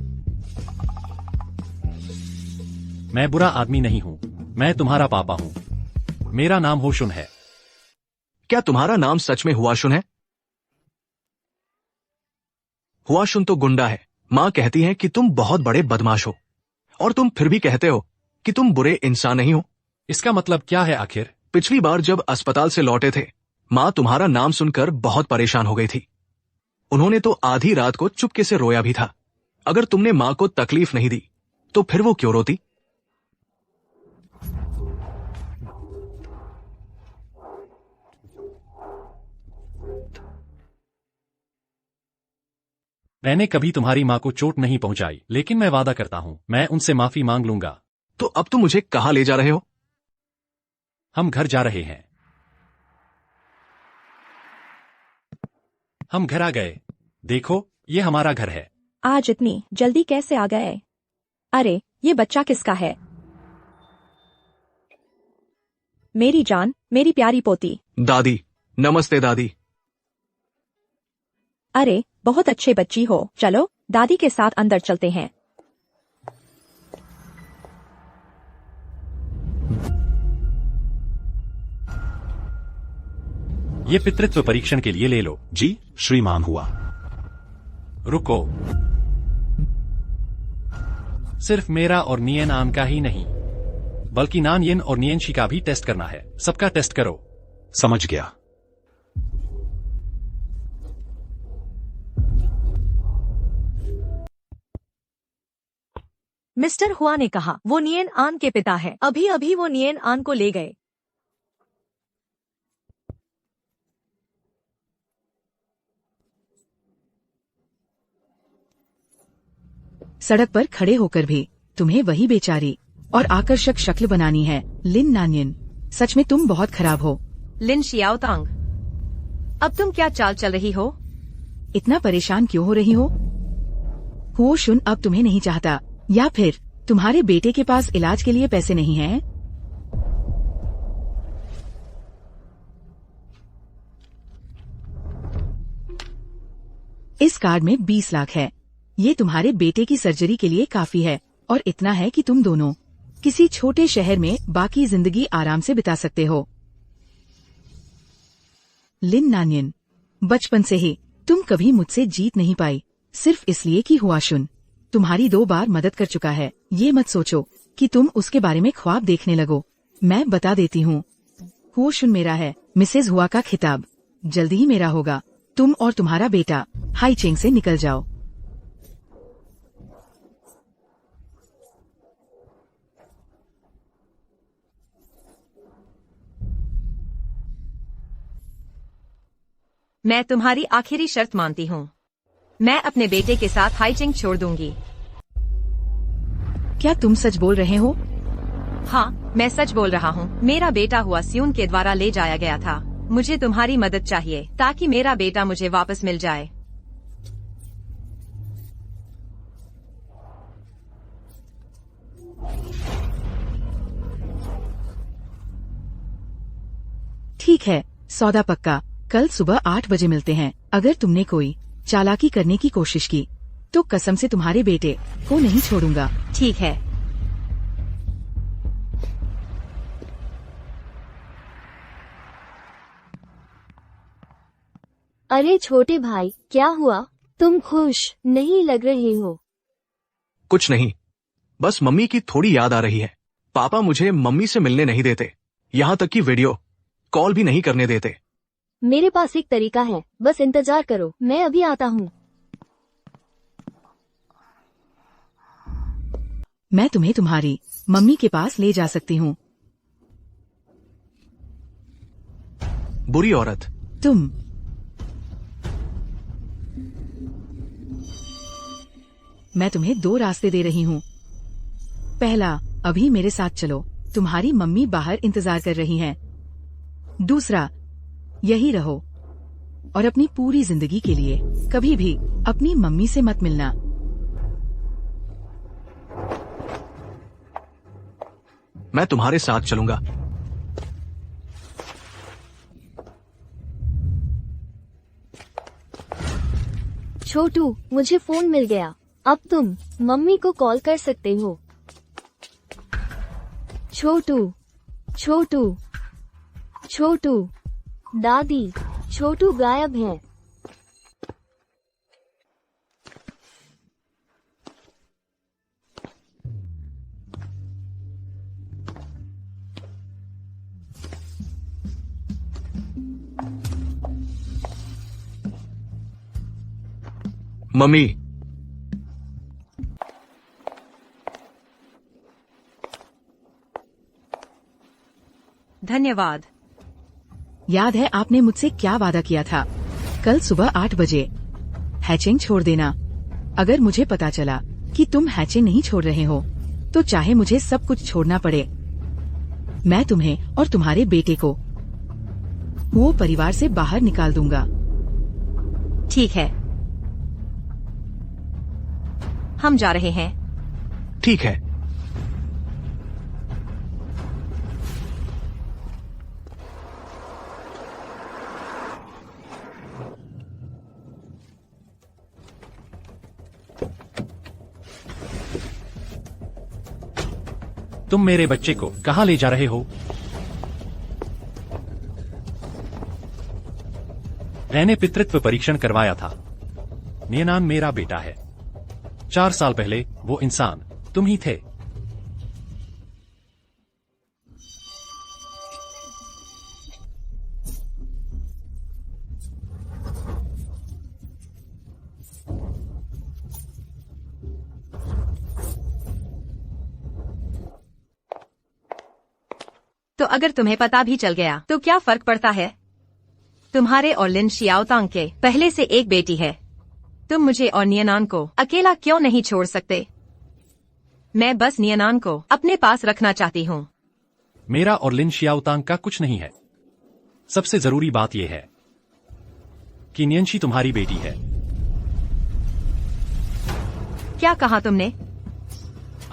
मैं बुरा आदमी नहीं हूँ, मैं तुम्हारा पापा हूँ। मेरा नाम होशुन है। क्या तुम्हारा नाम सच में हुआशुन है? हुआशुन तो गुंडा है। माँ कहती है कि तुम बहुत बड़े बदमाश हो, और तुम फिर भी कहते हो कि तुम बुरे इंसान नहीं हो। इसका मतलब क्या है आखिर? पिछली बार जब अस्पताल से लौटे थे, माँ तुम्हारा नाम सुनकर बहुत परेशान हो गई थी। उन्होंने तो आधी रात को चुपके से रोया भी था। अगर तुमने माँ को तकलीफ नहीं दी, तो फिर वो क्यों रोती? मैंने कभी तुम्हारी माँ को चोट नहीं पहुंचाई, लेकिन मैं वादा करता हूँ मैं उनसे माफी मांग लूंगा। तो अब तुम मुझे कहाँ ले जा रहे हो? हम घर जा रहे हैं। हम घर आ गए। देखो, ये हमारा घर है। आज इतनी जल्दी कैसे आ गए? अरे, ये बच्चा किसका है? मेरी जान, मेरी प्यारी पोती। दादी, नमस्ते दादी। अरे, बहुत अच्छे बच्ची हो। चलो, दादी के साथ अंदर चलते हैं। ये पितृत्व परीक्षण के लिए ले लो। जी श्रीमान हुआ। रुको, सिर्फ मेरा और नियन आन का ही नहीं, बल्कि नान येन और नियनशी का भी टेस्ट करना है। सबका टेस्ट करो। समझ गया। मिस्टर हुआ ने कहा वो नियन आन के पिता है। अभी अभी वो नियन आन को ले गए। सड़क पर खड़े होकर भी तुम्हें वही बेचारी और आकर्षक शक्ल बनानी है। लिन नानियन, सच में तुम बहुत खराब हो। लिन शियाओतांग, अब तुम क्या चाल चल रही हो? इतना परेशान क्यों हो रही हो? होशुन अब तुम्हें नहीं चाहता, या फिर तुम्हारे बेटे के पास इलाज के लिए पैसे नहीं हैं? इस कार्ड में 20 लाख है। ये तुम्हारे बेटे की सर्जरी के लिए काफी है, और इतना है कि तुम दोनों किसी छोटे शहर में बाकी जिंदगी आराम से बिता सकते हो। लिन नानियन, बचपन से ही तुम कभी मुझसे जीत नहीं पाई, सिर्फ इसलिए कि हुआशुन तुम्हारी 2 बार मदद कर चुका है। ये मत सोचो कि तुम उसके बारे में ख्वाब देखने लगो। मैं बता देती हूँ, हुआशुन मेरा है। मिसेज हुआ का खिताब जल्दी ही मेरा होगा। तुम और तुम्हारा बेटा हाईचेंग से निकल जाओ। मैं तुम्हारी आखिरी शर्त मानती हूँ। मैं अपने बेटे के साथ हाईचिंग छोड़ दूंगी। क्या तुम सच बोल रहे हो? हाँ, मैं सच बोल रहा हूँ। मेरा बेटा हुआ स्यून के द्वारा ले जाया गया था। मुझे तुम्हारी मदद चाहिए ताकि मेरा बेटा मुझे वापस मिल जाए। ठीक है, सौदा पक्का। कल सुबह 8 बजे मिलते हैं। अगर तुमने कोई चालाकी करने की कोशिश की तो कसम से तुम्हारे बेटे को नहीं छोड़ूंगा। ठीक है। अरे छोटे भाई, क्या हुआ? तुम खुश नहीं लग रहे हो। कुछ नहीं, बस मम्मी की थोड़ी याद आ रही है। पापा मुझे मम्मी से मिलने नहीं देते, यहाँ तक कि वीडियो कॉल भी नहीं करने देते। मेरे पास एक तरीका है, बस इंतजार करो, मैं अभी आता हूँ। मैं तुम्हें तुम्हारी मम्मी के पास ले जा सकती हूँ। बुरी औरत। तुम मैं तुम्हें 2 रास्ते दे रही हूँ। पहला, अभी मेरे साथ चलो, तुम्हारी मम्मी बाहर इंतजार कर रही हैं। दूसरा, यही रहो और अपनी पूरी जिंदगी के लिए कभी भी अपनी मम्मी से मत मिलना। मैं तुम्हारे साथ चलूंगा। छोटू, मुझे फोन मिल गया। अब तुम मम्मी को कॉल कर सकते हो। छोटू, छोटू, छोटू, दादी, छोटू गायब है। मम्मी, धन्यवाद। याद है आपने मुझसे क्या वादा किया था? कल सुबह 8 बजे हैचिंग छोड़ देना। अगर मुझे पता चला कि तुम हैचिंग नहीं छोड़ रहे हो तो चाहे मुझे सब कुछ छोड़ना पड़े, मैं तुम्हें और तुम्हारे बेटे को वो परिवार से बाहर निकाल दूंगा। ठीक है, हम जा रहे हैं। ठीक है। तुम मेरे बच्चे को कहाँ ले जा रहे हो? मैंने पितृत्व परीक्षण करवाया था। नियनान मेरा बेटा है। 4 साल पहले वो इंसान तुम ही थे। तो अगर तुम्हें पता भी चल गया तो क्या फर्क पड़ता है? तुम्हारे और लिन शियाओतांग के पहले से एक बेटी है। तुम मुझे और नियनान को अकेला क्यों नहीं छोड़ सकते? मैं बस नियनान को अपने पास रखना चाहती हूँ। मेरा और लिन शियाओतांग का कुछ नहीं है। सबसे जरूरी बात यह है कि नियंशी तुम्हारी बेटी है। क्या कहा तुमने?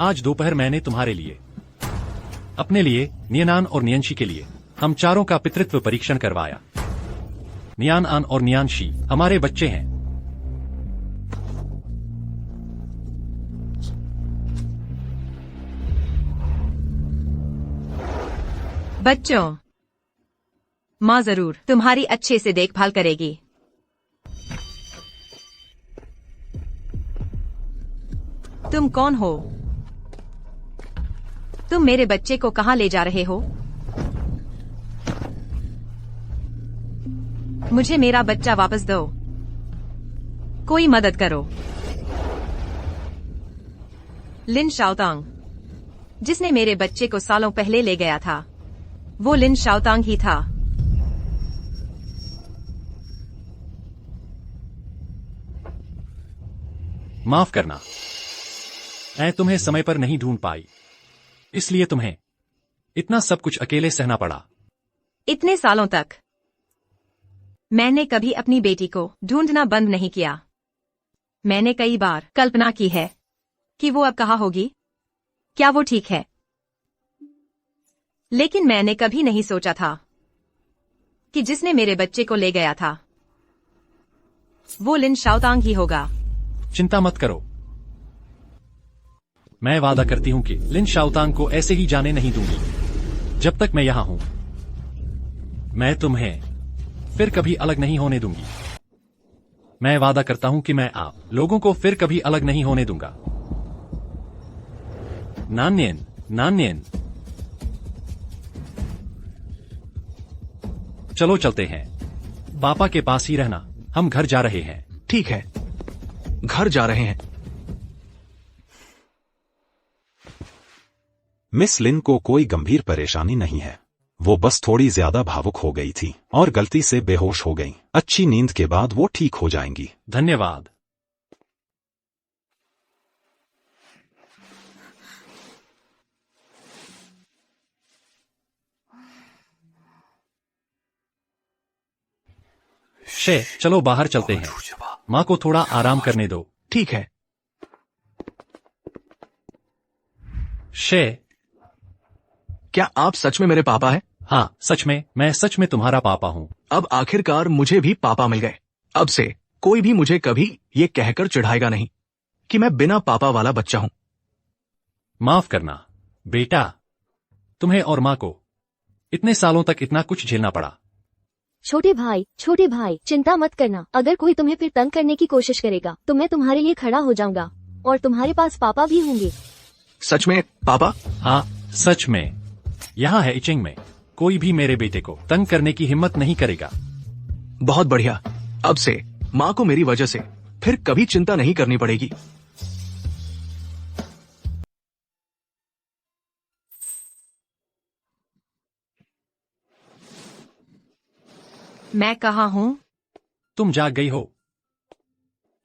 आज दोपहर मैंने तुम्हारे लिए, अपने लिए, नियनान और नियंशी के लिए हम चारों का पितृत्व परीक्षण करवाया। नियान और नियांशी हमारे बच्चे हैं। बच्चों, माँ जरूर तुम्हारी अच्छे से देखभाल करेगी। तुम कौन हो? तुम मेरे बच्चे को कहाँ ले जा रहे हो? मुझे मेरा बच्चा वापस दो। कोई मदद करो। लिन शाओतांग, जिसने मेरे बच्चे को सालों पहले ले गया था, वो लिन शाओतांग ही था। माफ करना, मैं तुम्हें समय पर नहीं ढूंढ पाई, इसलिए तुम्हें इतना सब कुछ अकेले सहना पड़ा। इतने सालों तक मैंने कभी अपनी बेटी को ढूंढना बंद नहीं किया। मैंने कई बार कल्पना की है कि वो अब कहाँ होगी, क्या वो ठीक है, लेकिन मैंने कभी नहीं सोचा था कि जिसने मेरे बच्चे को ले गया था वो लिन शाओतांग ही होगा। चिंता मत करो, मैं वादा करती हूँ कि लिन शाओतांग को ऐसे ही जाने नहीं दूंगी। जब तक मैं यहाँ हूँ मैं तुम्हें फिर कभी अलग नहीं होने दूंगी। मैं वादा करता हूँ कि मैं आप लोगों को फिर कभी अलग नहीं होने दूंगा। नान्यन, नान्यन, चलो चलते हैं। पापा के पास ही रहना, हम घर जा रहे हैं। ठीक है, घर जा रहे हैं। मिस लिन को कोई गंभीर परेशानी नहीं है, वो बस थोड़ी ज्यादा भावुक हो गई थी और गलती से बेहोश हो गई। अच्छी नींद के बाद वो ठीक हो जाएंगी। धन्यवाद। शे, चलो बाहर चलते हैं। माँ को थोड़ा आराम करने दो। ठीक है। शे, क्या आप सच में मेरे पापा हैं? हाँ सच में, मैं सच में तुम्हारा पापा हूँ। अब आखिरकार मुझे भी पापा मिल गए। अब से कोई भी मुझे कभी ये कहकर चिढ़ाएगा नहीं कि मैं बिना पापा वाला बच्चा हूँ। माफ करना बेटा, तुम्हें और माँ को इतने सालों तक इतना कुछ झेलना पड़ा। छोटे भाई चिंता मत करना। अगर कोई तुम्हें फिर तंग करने की कोशिश करेगा तो मैं तुम्हारे लिए खड़ा हो जाऊंगा और तुम्हारे पास पापा भी होंगे। सच में पापा? हाँ सच में। यहाँ है इचिंग में, कोई भी मेरे बेटे को तंग करने की हिम्मत नहीं करेगा। बहुत बढ़िया। अब से माँ को मेरी वजह से फिर कभी चिंता नहीं करनी पड़ेगी। मैं कहाँ हूँ? तुम जाग गई हो।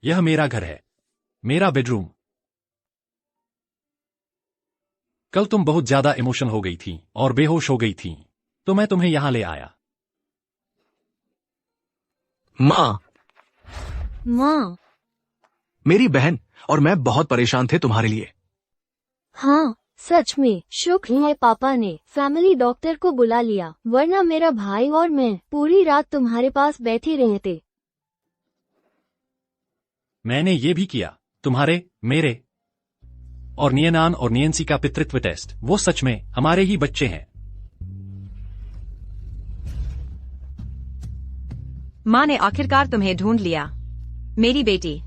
यह मेरा घर है, मेरा बेडरूम। कल तुम बहुत ज्यादा इमोशनल हो गई थी और बेहोश हो गई थी, तो मैं तुम्हें यहां ले आया। माँ, मेरी बहन और मैं बहुत परेशान थे तुम्हारे लिए। हाँ सच में शुक्र है पापा ने फैमिली डॉक्टर को बुला लिया, वरना मेरा भाई और मैं पूरी रात तुम्हारे पास बैठे रहते। मैंने ये भी किया, तुम्हारे, मेरे और नियनान और नियंसी का पितृत्व टेस्ट। वो सच में हमारे ही बच्चे हैं। माँ ने आखिरकार तुम्हें ढूंढ लिया, मेरी बेटी।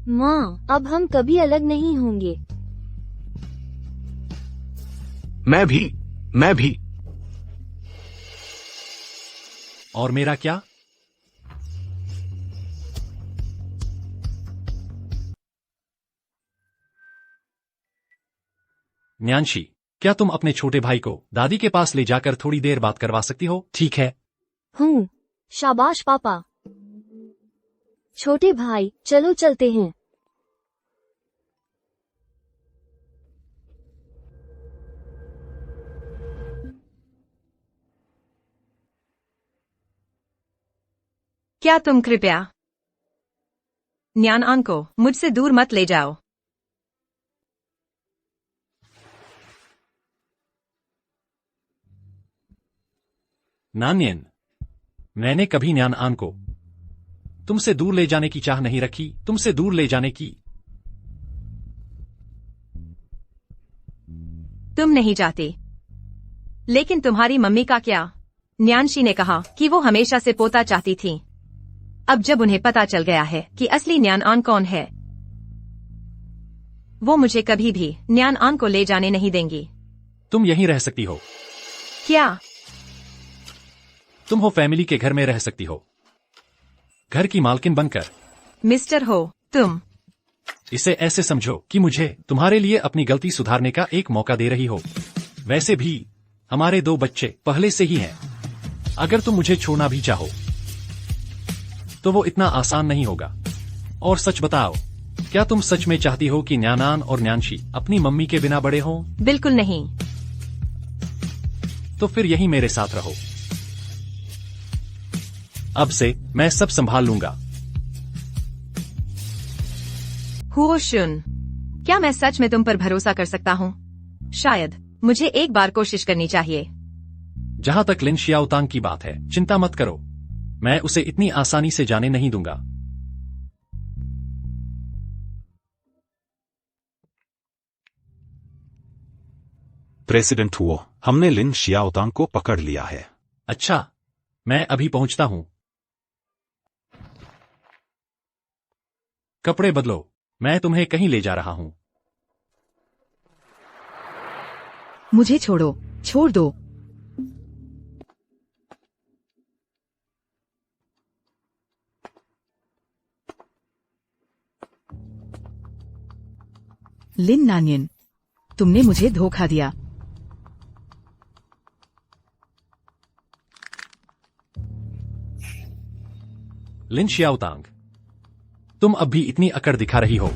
माँ, अब हम कभी अलग नहीं होंगे। मैं भी। और मेरा क्या? न्यांशी, क्या तुम अपने छोटे भाई को दादी के पास ले जाकर थोड़ी देर बात करवा सकती हो? ठीक है। हूँ। शाबाश पापा। छोटे भाई, चलो चलते हैं। क्या तुम कृपया न्यानआन को मुझसे दूर मत ले जाओ। नान्यन, मैंने कभी न्यानआन को तुमसे दूर ले जाने की चाह नहीं रखी, तुमसे दूर ले जाने की। तुम नहीं चाहते, लेकिन तुम्हारी मम्मी का क्या? न्यानशी ने कहा कि वो हमेशा से पोता चाहती थी। अब जब उन्हें पता चल गया है कि असली न्यानआन कौन है, वो मुझे कभी भी न्यानआन को ले जाने नहीं देंगी। तुम यहीं रह सकती हो। क्या? तुम हो फैमिली के घर में रह सकती हो, घर की मालकिन बनकर। मिस्टर हो तुम। इसे ऐसे समझो कि मुझे तुम्हारे लिए अपनी गलती सुधारने का एक मौका दे रही हो। वैसे भी हमारे 2 बच्चे पहले से ही हैं। अगर तुम मुझे छोड़ना भी चाहो तो वो इतना आसान नहीं होगा। और सच बताओ, क्या तुम सच में चाहती हो कि न्यानान और न्यांशी अपनी मम्मी के बिना बड़े हों? बिल्कुल नहीं। तो फिर यहीं मेरे साथ रहो। अब से मैं सब संभाल लूंगा। हुओ शुन, क्या मैं सच में तुम पर भरोसा कर सकता हूँ? शायद मुझे एक बार कोशिश करनी चाहिए। जहां तक लिन शियाओतांग की बात है, चिंता मत करो, मैं उसे इतनी आसानी से जाने नहीं दूंगा। प्रेसिडेंट हुओ, हमने लिन शियाओतांग को पकड़ लिया है। अच्छा, मैं अभी पहुंचता हूं। कपड़े बदलो, मैं तुम्हें कहीं ले जा रहा हूं। मुझे छोड़ो, छोड़ दो। लिन नानियन, तुमने मुझे धोखा दिया। लिन शियाओतांग, तुम अब भी इतनी अकड़ दिखा रही हो।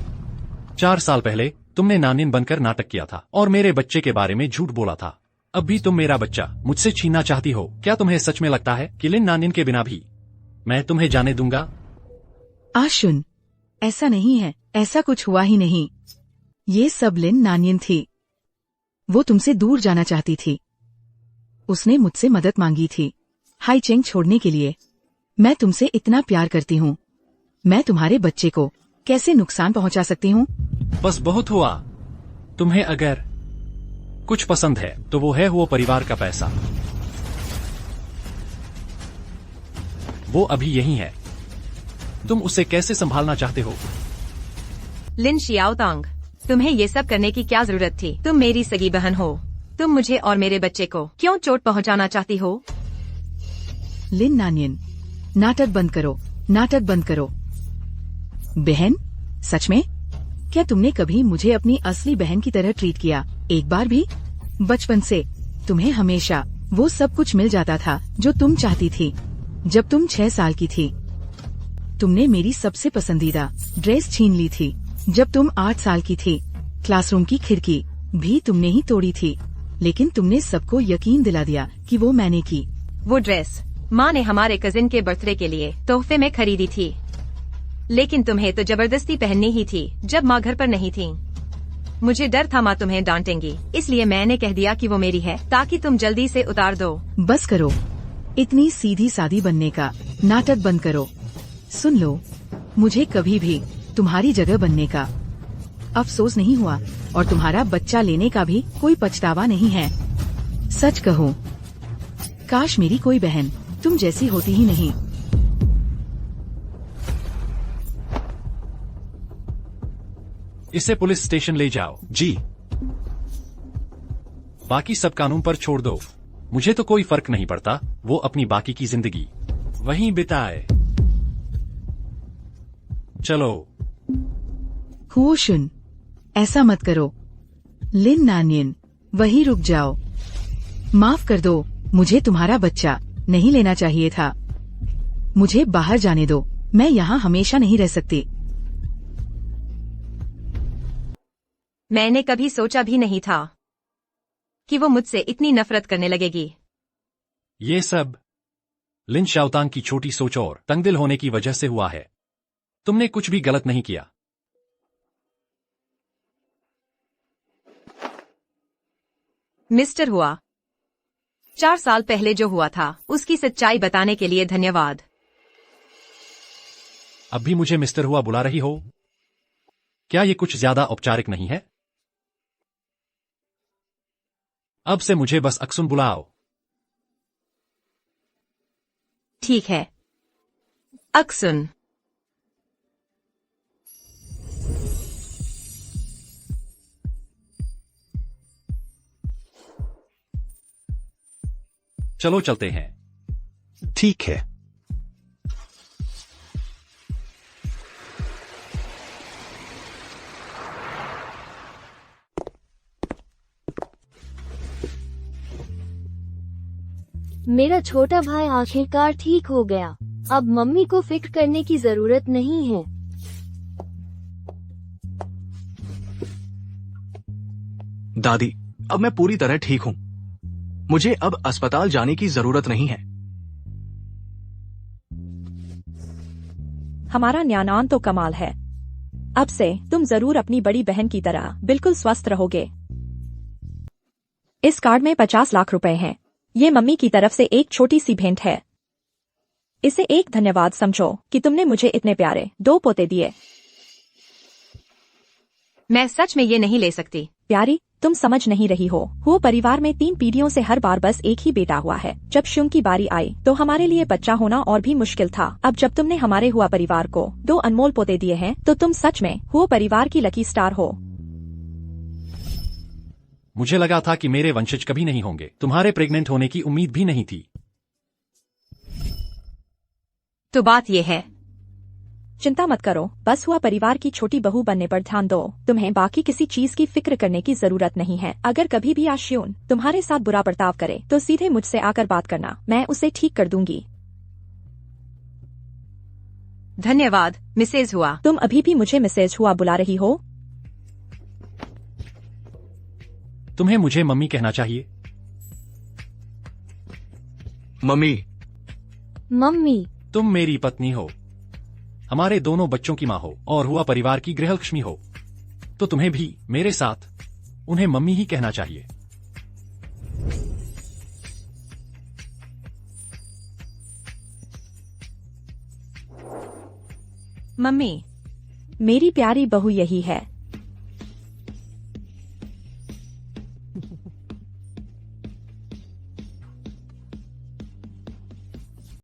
4 साल पहले तुमने नानिन बनकर नाटक किया था और मेरे बच्चे के बारे में झूठ बोला था। अब भी तुम मेरा बच्चा मुझसे छीनना चाहती हो। क्या तुम्हें सच में लगता है कि लिन नानिन के बिना भी मैं तुम्हें जाने दूंगा? आशुन, ऐसा नहीं है, ऐसा कुछ हुआ ही नहीं। ये सब लिन नानियन थी। वो तुमसे दूर जाना चाहती थी। उसने मुझसे मदद मांगी थी हाईचेंग छोड़ने के लिए। मैं तुमसे इतना प्यार करती हूँ, मैं तुम्हारे बच्चे को कैसे नुकसान पहुंचा सकती हूँ? बस बहुत हुआ। तुम्हें अगर कुछ पसंद है तो वो है वो परिवार का पैसा। वो अभी यही है। तुम उसे कैसे संभालना चाहते हो? लिन शियाओतांग, तुम्हें ये सब करने की क्या जरूरत थी? तुम मेरी सगी बहन हो। तुम मुझे और मेरे बच्चे को क्यों चोट पहुंचाना चाहती हो? लिन नानियन, नाटक बंद करो, नाटक बंद करो। बहन? सच में? क्या तुमने कभी मुझे अपनी असली बहन की तरह ट्रीट किया? एक बार भी? बचपन से तुम्हें हमेशा वो सब कुछ मिल जाता था जो तुम चाहती थी। जब तुम 6 साल की थी, तुमने मेरी सबसे पसंदीदा ड्रेस छीन ली थी। जब तुम 8 साल की थी, क्लासरूम की खिड़की भी तुमने ही तोड़ी थी, लेकिन तुमने सबको यकीन दिला दिया कि वो मैंने की। वो ड्रेस माँ ने हमारे कजिन के बर्थडे के लिए तोहफे में खरीदी थी, लेकिन तुम्हें तो जबरदस्ती पहननी ही थी जब माँ घर पर नहीं थी। मुझे डर था माँ तुम्हें डांटेंगी, इसलिए मैंने कह दिया कि वो मेरी है ताकि तुम जल्दी से उतार दो। बस करो, इतनी सीधी सादी बनने का नाटक बंद करो। सुन लो, मुझे कभी भी तुम्हारी जगह बनने का अफसोस नहीं हुआ और तुम्हारा बच्चा लेने का भी कोई पछतावा नहीं है। सच कहो, काश मेरी कोई बहन तुम जैसी होती ही नहीं। इसे पुलिस स्टेशन ले जाओ। जी। बाकी सब कानून पर छोड़ दो। मुझे तो कोई फर्क नहीं पड़ता, वो अपनी बाकी की जिंदगी वहीं बिताए। चलो। हुओशुन, ऐसा मत करो। लिन नानियन, वहीं रुक जाओ। माफ कर दो, मुझे तुम्हारा बच्चा नहीं लेना चाहिए था। मुझे बाहर जाने दो, मैं यहाँ हमेशा नहीं रह सकती। मैंने कभी सोचा भी नहीं था कि वो मुझसे इतनी नफरत करने लगेगी। ये सब लिन शियाओतांग की छोटी सोच और तंगदिल होने की वजह से हुआ है। तुमने कुछ भी गलत नहीं किया। मिस्टर हुआ, 4 साल पहले जो हुआ था उसकी सच्चाई बताने के लिए धन्यवाद। अब भी मुझे मिस्टर हुआ बुला रही हो? क्या ये कुछ ज्यादा औपचारिक नहीं है? अब से मुझे बस अक्सुन बुलाओ। ठीक है, अक्सुन। चलो चलते हैं। ठीक है। मेरा छोटा भाई आखिरकार ठीक हो गया। अब मम्मी को फिक्र करने की जरूरत नहीं है। दादी, अब मैं पूरी तरह ठीक हूँ। मुझे अब अस्पताल जाने की जरूरत नहीं है। हमारा न्यानान तो कमाल है। अब से तुम जरूर अपनी बड़ी बहन की तरह बिल्कुल स्वस्थ रहोगे। इस कार्ड में 50 लाख रुपए हैं। ये मम्मी की तरफ से एक छोटी सी भेंट है। इसे एक धन्यवाद समझो कि तुमने मुझे इतने प्यारे 2 पोते दिए। मैं सच में ये नहीं ले सकती। प्यारी, तुम समझ नहीं रही हो। वो परिवार में 3 पीढ़ियों से हर बार बस एक ही बेटा हुआ है। जब शुंग की बारी आई तो हमारे लिए बच्चा होना और भी मुश्किल था। अब जब तुमने हमारे हुआ परिवार को 2 अनमोल पोते दिए हैं तो तुम सच में हुआ परिवार की लकी स्टार हो। मुझे लगा था कि मेरे वंशज कभी नहीं होंगे। तुम्हारे प्रेग्नेंट होने की उम्मीद भी नहीं थी। तो बात ये है। चिंता मत करो, बस हुआ परिवार की छोटी बहू बनने पर ध्यान दो। तुम्हें बाकी किसी चीज की फिक्र करने की जरूरत नहीं है। अगर कभी भी आश्यून तुम्हारे साथ बुरा बर्ताव करे तो सीधे मुझसे आकर बात करना, मैं उसे ठीक कर दूंगी। धन्यवाद मिसेज हुआ। तुम अभी भी मुझे मिसेज हुआ बुला रही हो? तुम्हें मुझे मम्मी कहना चाहिए। मम्मी। मम्मी। तुम मेरी पत्नी हो, हमारे दोनों बच्चों की माँ हो और हुआ परिवार की गृहलक्ष्मी हो, तो तुम्हें भी मेरे साथ उन्हें मम्मी ही कहना चाहिए। मम्मी। मेरी प्यारी बहू यही है।